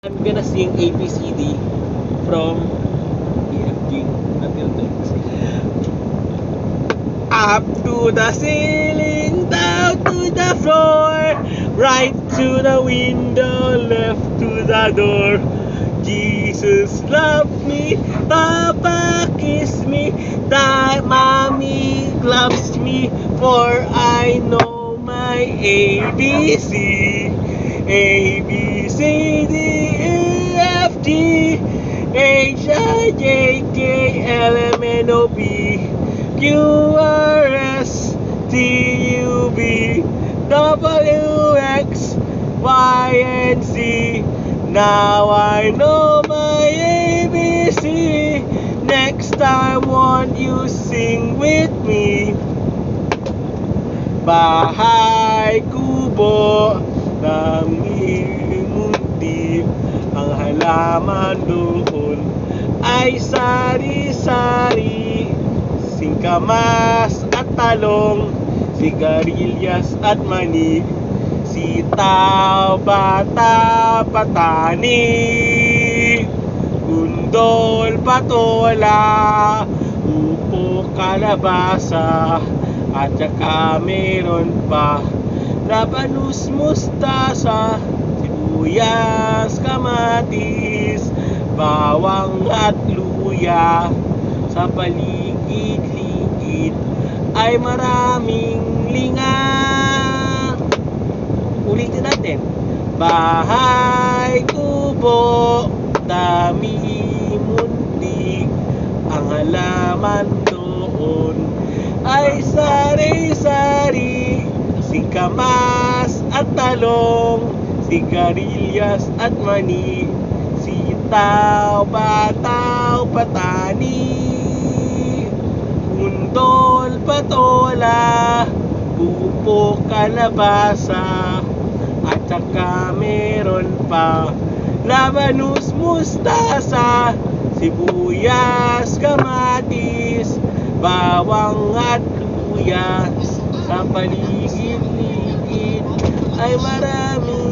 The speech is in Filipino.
I'm gonna sing ABCD from EFG until the up to the ceiling, down to the floor, right to the window, left to the door. Jesus loved me, Papa kissed me, that Mommy loves me, for I know my ABC. A, B, C, D, E, F, G, H, I, J, K, L, M, N, O, P, Q, R, S, T, U, V, W, X, Y, and Z. Now I know my ABC. Next time won't you sing with me? Bahay kubo, namimundi, ang halaman doon ay sari-sari, singkamas at talong, sigarilyas at mani, sitaw, bata, patani, gundol, patola, upo, kalabasa, at saka meron pa labanus, mustasa, sibuyas, kamatis, bawang at luya. Sa paligid-ligid ay maraming linga. Ulitin natin. Bahay kubo, dami muntik, ang halaman doon ay sari-sari, singkamas at talong, sigarilyas at mani, sitaw, bataw, patani, gundol, patola, upo, kalabasa, at saka meron pa labanus, mustasa, sibuyas, kamatis, bawang at luya. Sa paligid-ligid ay maraming